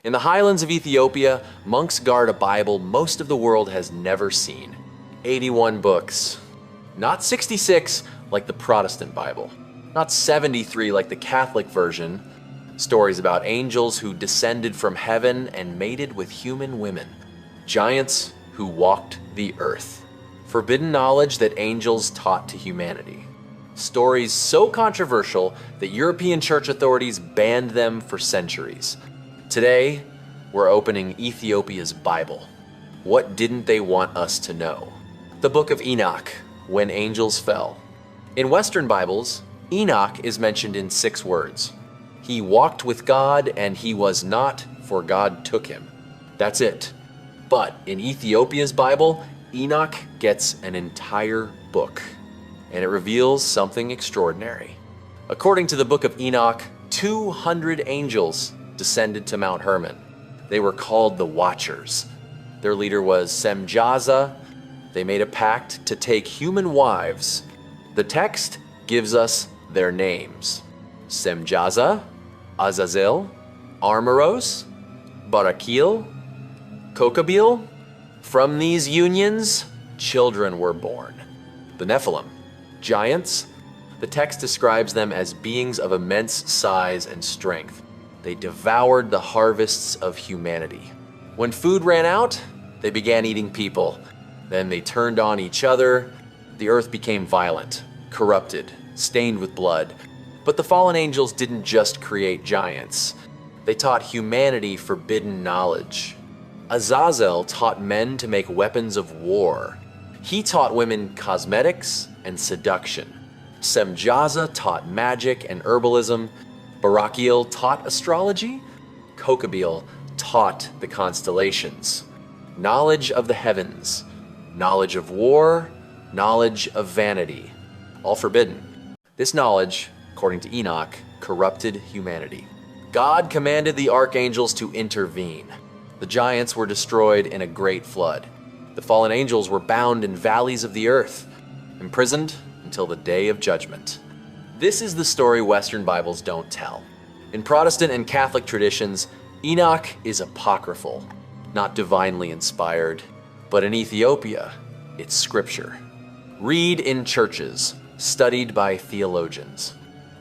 In the highlands of Ethiopia, monks guard a Bible most of the world has never seen. 81 books. Not 66 like the Protestant Bible. Not 73 like the Catholic version. Stories about angels who descended from heaven and mated with human women. Giants who walked the earth. Forbidden knowledge that angels taught to humanity. Stories so controversial that European church authorities banned them for centuries. Today, we're opening Ethiopia's Bible. What didn't they want us to know? The Book of Enoch, when angels fell. In Western Bibles, Enoch is mentioned in 6 words. He walked with God and he was not, for God took him. That's it. But in Ethiopia's Bible, Enoch gets an entire book, and it reveals something extraordinary. According to the Book of Enoch, 200 angels descended to Mount Hermon. They were called the Watchers. Their leader was Semjaza. They made a pact to take human wives. The text gives us their names. Semjaza, Azazel, Armoros, Barakil, Kokabil. From these unions, children were born. The Nephilim, giants. The text describes them as beings of immense size and strength. They devoured the harvests of humanity. When food ran out, they began eating people. Then they turned on each other. The earth became violent, corrupted, stained with blood. But the fallen angels didn't just create giants. They taught humanity forbidden knowledge. Azazel taught men to make weapons of war. He taught women cosmetics and seduction. Semjaza taught magic and herbalism. Barakil taught astrology. Kokabil taught the constellations. Knowledge of the heavens. Knowledge of war. Knowledge of vanity. All forbidden. This knowledge, according to Enoch, corrupted humanity. God commanded the archangels to intervene. The giants were destroyed in a great flood. The fallen angels were bound in valleys of the earth, imprisoned until the day of judgment. This is the story Western Bibles don't tell. In Protestant and Catholic traditions, Enoch is apocryphal, not divinely inspired. But in Ethiopia, it's scripture. Read in churches, studied by theologians.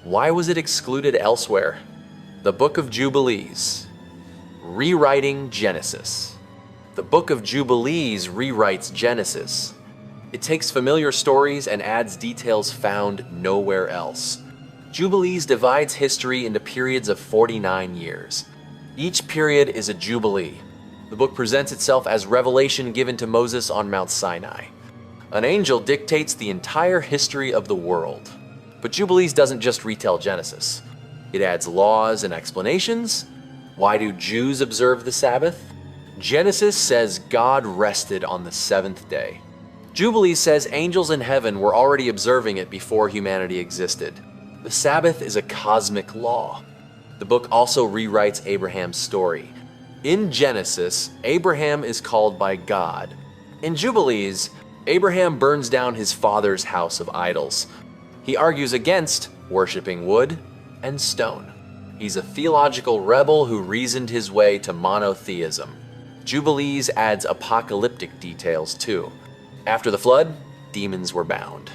Why was it excluded elsewhere? The Book of Jubilees, rewriting Genesis. The Book of Jubilees rewrites Genesis. It takes familiar stories and adds details found nowhere else. Jubilees divides history into periods of 49 years. Each period is a jubilee. The book presents itself as revelation given to Moses on Mount Sinai. An angel dictates the entire history of the world. But Jubilees doesn't just retell Genesis. It adds laws and explanations. Why do Jews observe the Sabbath? Genesis says God rested on the 7th day. Jubilees says angels in heaven were already observing it before humanity existed. The Sabbath is a cosmic law. The book also rewrites Abraham's story. In Genesis, Abraham is called by God. In Jubilees, Abraham burns down his father's house of idols. He argues against worshiping wood and stone. He's a theological rebel who reasoned his way to monotheism. Jubilees adds apocalyptic details too. After the flood, demons were bound.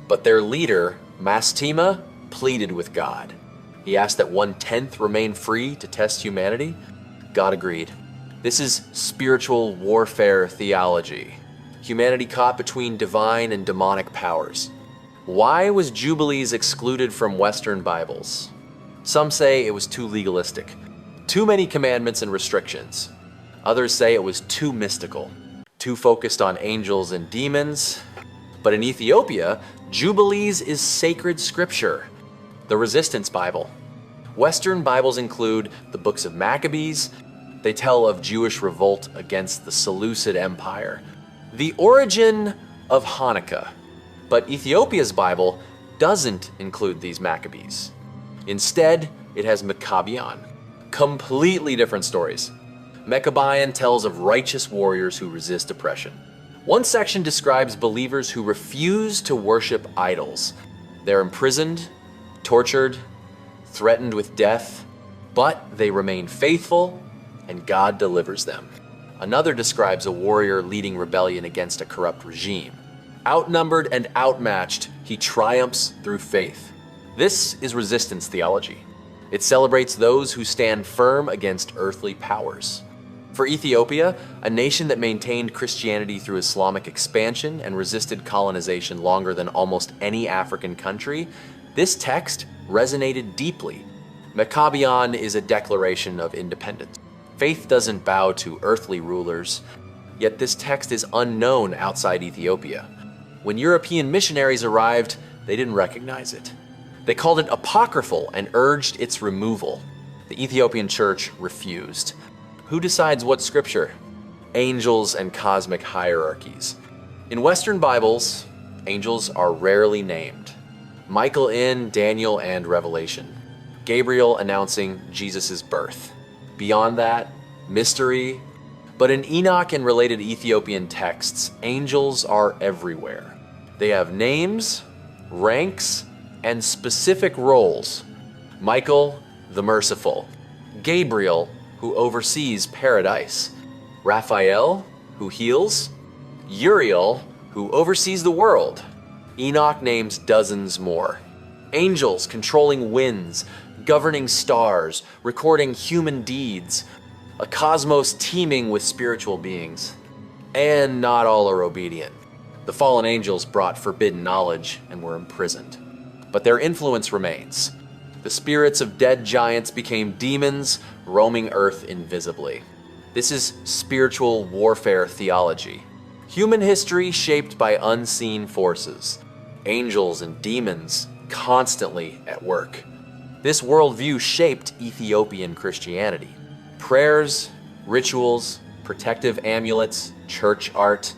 But their leader, Mastema, pleaded with God. He asked that 1/10 remain free to test humanity. God agreed. This is spiritual warfare theology. Humanity caught between divine and demonic powers. Why was Jubilees excluded from Western Bibles? Some say it was too legalistic, too many commandments and restrictions. Others say it was too mystical, too focused on angels and demons. But in Ethiopia, Jubilees is sacred scripture, the Resistance Bible. Western Bibles include the books of Maccabees. They tell of Jewish revolt against the Seleucid Empire, the origin of Hanukkah. But Ethiopia's Bible doesn't include these Maccabees. Instead, it has Meqabyan, completely different stories. Meqabyan tells of righteous warriors who resist oppression. One section describes believers who refuse to worship idols. They're imprisoned, tortured, threatened with death, but they remain faithful, and God delivers them. Another describes a warrior leading rebellion against a corrupt regime. Outnumbered and outmatched, he triumphs through faith. This is resistance theology. It celebrates those who stand firm against earthly powers. For Ethiopia, a nation that maintained Christianity through Islamic expansion and resisted colonization longer than almost any African country, this text resonated deeply. Meqabyan is a declaration of independence. Faith doesn't bow to earthly rulers, yet this text is unknown outside Ethiopia. When European missionaries arrived, they didn't recognize it. They called it apocryphal and urged its removal. The Ethiopian church refused. Who decides what scripture? Angels and cosmic hierarchies. In Western Bibles, angels are rarely named. Michael in Daniel and Revelation. Gabriel announcing Jesus' birth. Beyond that, mystery. But in Enoch and related Ethiopian texts, angels are everywhere. They have names, ranks, and specific roles. Michael, the merciful. Gabriel, who oversees paradise. Raphael, who heals. Uriel, who oversees the world. Enoch names dozens more. Angels controlling winds, governing stars, recording human deeds. A cosmos teeming with spiritual beings. And not all are obedient. The fallen angels brought forbidden knowledge and were imprisoned. But their influence remains. The spirits of dead giants became demons, roaming earth invisibly. This is spiritual warfare theology. Human history shaped by unseen forces. Angels and demons constantly at work. This worldview shaped Ethiopian Christianity. Prayers, rituals, protective amulets, church art.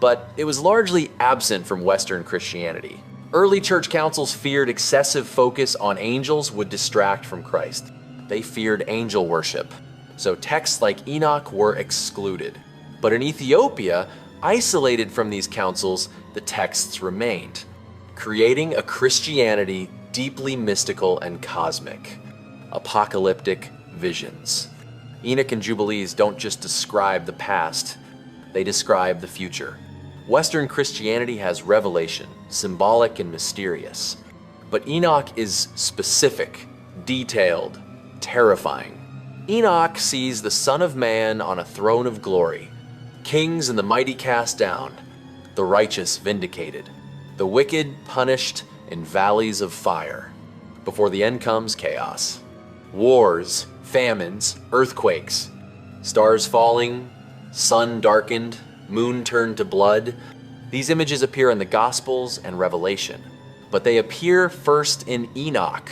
But it was largely absent from Western Christianity. Early church councils feared excessive focus on angels would distract from Christ. They feared angel worship, so texts like Enoch were excluded. But in Ethiopia, isolated from these councils, the texts remained, creating a Christianity deeply mystical and cosmic. Apocalyptic visions. Enoch and Jubilees don't just describe the past, they describe the future. Western Christianity has revelation, symbolic and mysterious. But Enoch is specific, detailed, terrifying. Enoch sees the Son of Man on a throne of glory, kings and the mighty cast down, the righteous vindicated, the wicked punished in valleys of fire. Before the end comes chaos. Wars, famines, earthquakes, stars falling, sun darkened, moon turned to blood. These images appear in the Gospels and Revelation, but they appear first in Enoch.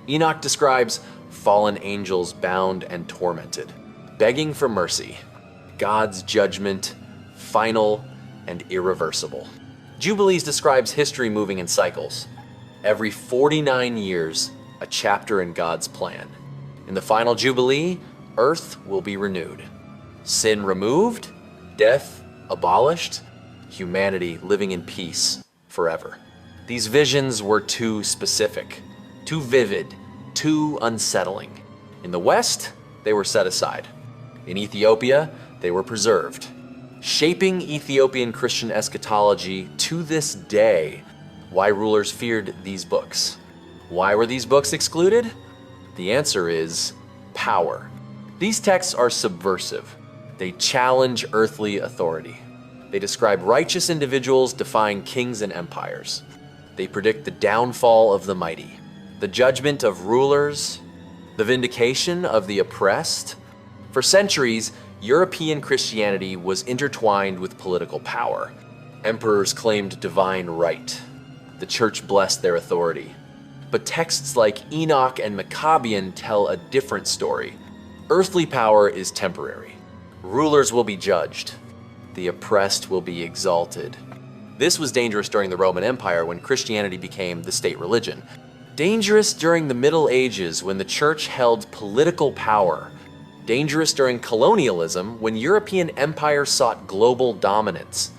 Enoch describes fallen angels bound and tormented, begging for mercy. God's judgment, final and irreversible. Jubilees describes history moving in cycles. Every 49 years, a chapter in God's plan. In the final Jubilee, earth will be renewed. Sin removed, death abolished, humanity living in peace forever. These visions were too specific, too vivid, too unsettling. In the West, they were set aside. In Ethiopia, they were preserved, shaping Ethiopian Christian eschatology to this day. Why rulers feared these books. Why were these books excluded? The answer is power. These texts are subversive. They challenge earthly authority. They describe righteous individuals defying kings and empires. They predict the downfall of the mighty, the judgment of rulers, the vindication of the oppressed. For centuries, European Christianity was intertwined with political power. Emperors claimed divine right. The church blessed their authority. But texts like Enoch and Meqabyan tell a different story. Earthly power is temporary. Rulers will be judged. The oppressed will be exalted. This was dangerous during the Roman Empire when Christianity became the state religion. Dangerous during the Middle Ages when the church held political power. Dangerous during colonialism when European empires sought global dominance.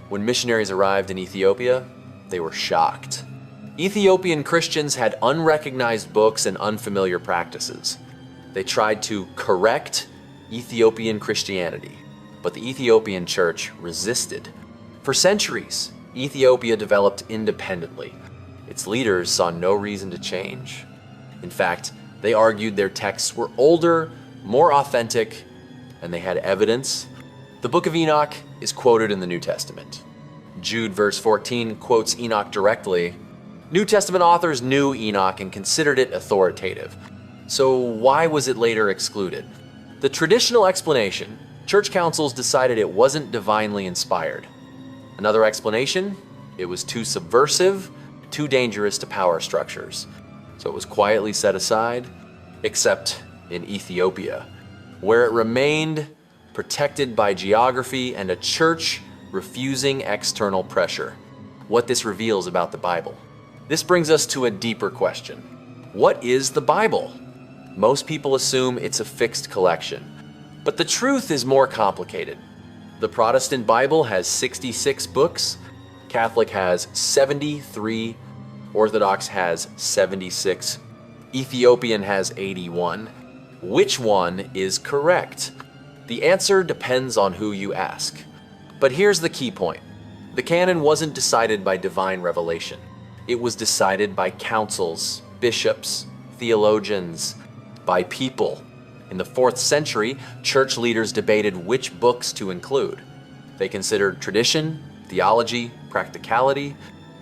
When missionaries arrived in Ethiopia, they were shocked. Ethiopian Christians had unrecognized books and unfamiliar practices. They tried to correct, Ethiopian Christianity, but the Ethiopian church resisted. For centuries, Ethiopia developed independently. Its leaders saw no reason to change. In fact, they argued their texts were older, more authentic, and they had evidence. The Book of Enoch is quoted in the New Testament. Jude verse 14 quotes Enoch directly. New Testament authors knew Enoch and considered it authoritative. So why was it later excluded? The traditional explanation, church councils decided it wasn't divinely inspired. Another explanation, it was too subversive, too dangerous to power structures. So it was quietly set aside, except in Ethiopia, where it remained protected by geography and a church refusing external pressure. What this reveals about the Bible. This brings us to a deeper question. What is the Bible? Most people assume it's a fixed collection, but the truth is more complicated. The Protestant Bible has 66 books, Catholic has 73, Orthodox has 76, Ethiopian has 81. Which one is correct? The answer depends on who you ask. But here's the key point. The canon wasn't decided by divine revelation. It was decided by councils, bishops, theologians, by people. In the 4th century, church leaders debated which books to include. They considered tradition, theology, practicality,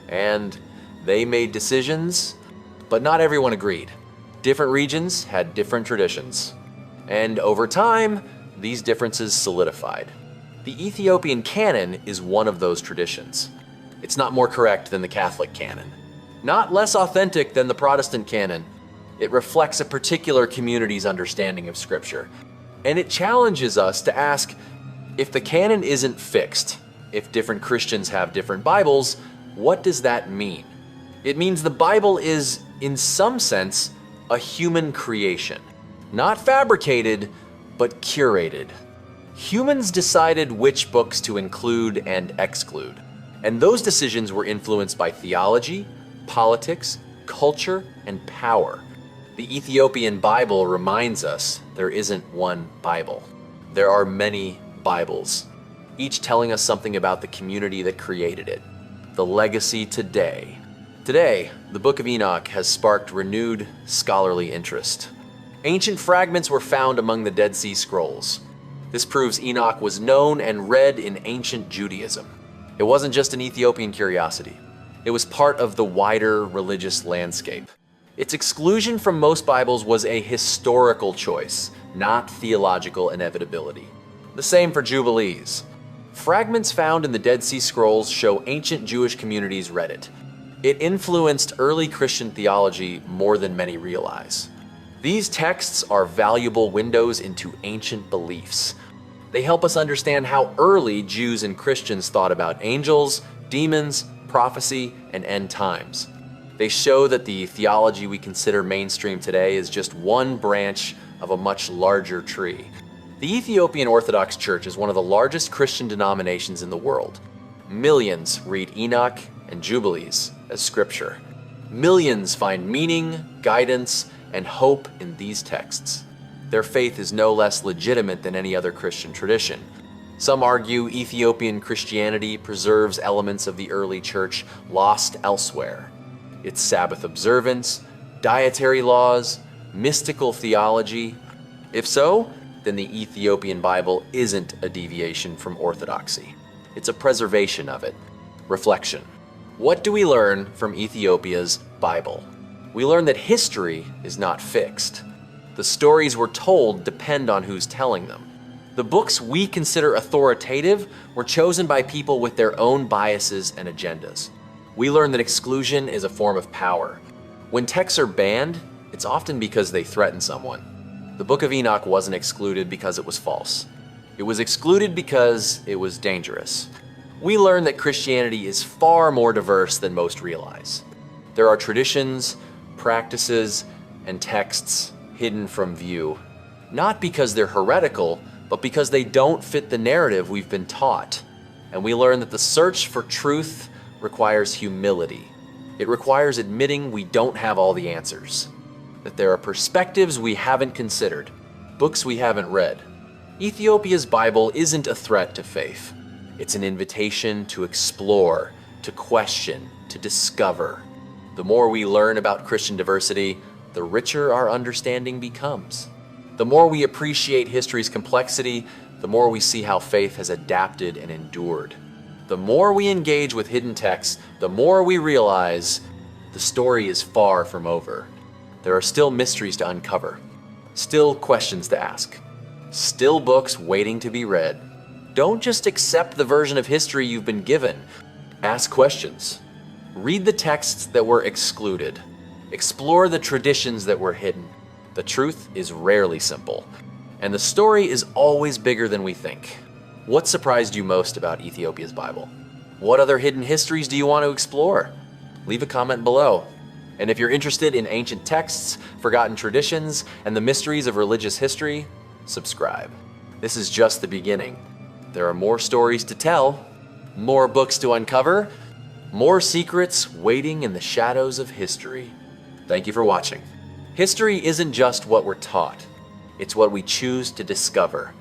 and they made decisions, but not everyone agreed. Different regions had different traditions. And over time, these differences solidified. The Ethiopian canon is one of those traditions. It's not more correct than the Catholic canon, not less authentic than the Protestant canon. It reflects a particular community's understanding of Scripture. And it challenges us to ask, if the canon isn't fixed, if different Christians have different Bibles, what does that mean? It means the Bible is, in some sense, a human creation. Not fabricated, but curated. Humans decided which books to include and exclude. And those decisions were influenced by theology, politics, culture, and power. The Ethiopian Bible reminds us there isn't one Bible. There are many Bibles, each telling us something about the community that created it. The legacy today. Today, the Book of Enoch has sparked renewed scholarly interest. Ancient fragments were found among the Dead Sea Scrolls. This proves Enoch was known and read in ancient Judaism. It wasn't just an Ethiopian curiosity. It was part of the wider religious landscape. Its exclusion from most Bibles was a historical choice, not theological inevitability. The same for Jubilees. Fragments found in the Dead Sea Scrolls show ancient Jewish communities read it. It influenced early Christian theology more than many realize. These texts are valuable windows into ancient beliefs. They help us understand how early Jews and Christians thought about angels, demons, prophecy, and end times. They show that the theology we consider mainstream today is just one branch of a much larger tree. The Ethiopian Orthodox Church is one of the largest Christian denominations in the world. Millions read Enoch and Jubilees as scripture. Millions find meaning, guidance, and hope in these texts. Their faith is no less legitimate than any other Christian tradition. Some argue Ethiopian Christianity preserves elements of the early church lost elsewhere. Its Sabbath observance, dietary laws, mystical theology. If so, then the Ethiopian Bible isn't a deviation from orthodoxy. It's a preservation of it. Reflection. What do we learn from Ethiopia's Bible? We learn that history is not fixed. The stories we're told depend on who's telling them. The books we consider authoritative were chosen by people with their own biases and agendas. We learn that exclusion is a form of power. When texts are banned, it's often because they threaten someone. The Book of Enoch wasn't excluded because it was false. It was excluded because it was dangerous. We learn that Christianity is far more diverse than most realize. There are traditions, practices, and texts hidden from view, not because they're heretical, but because they don't fit the narrative we've been taught. And we learn that the search for truth requires humility. It requires admitting we don't have all the answers, that there are perspectives we haven't considered, books we haven't read, Ethiopia's Bible isn't a threat to faith. It's an invitation to explore, to question, to discover. The more we learn about Christian diversity, the richer our understanding becomes. The more we appreciate history's complexity, the more we see how faith has adapted and endured. The more we engage with hidden texts, the more we realize the story is far from over. There are still mysteries to uncover, still questions to ask, still books waiting to be read. Don't just accept the version of history you've been given. Ask questions. Read the texts that were excluded. Explore the traditions that were hidden. The truth is rarely simple, and the story is always bigger than we think. What surprised you most about Ethiopia's Bible? What other hidden histories do you want to explore? Leave a comment below. And if you're interested in ancient texts, forgotten traditions, and the mysteries of religious history, subscribe. This is just the beginning. There are more stories to tell, more books to uncover, more secrets waiting in the shadows of history. Thank you for watching. History isn't just what we're taught, it's what we choose to discover.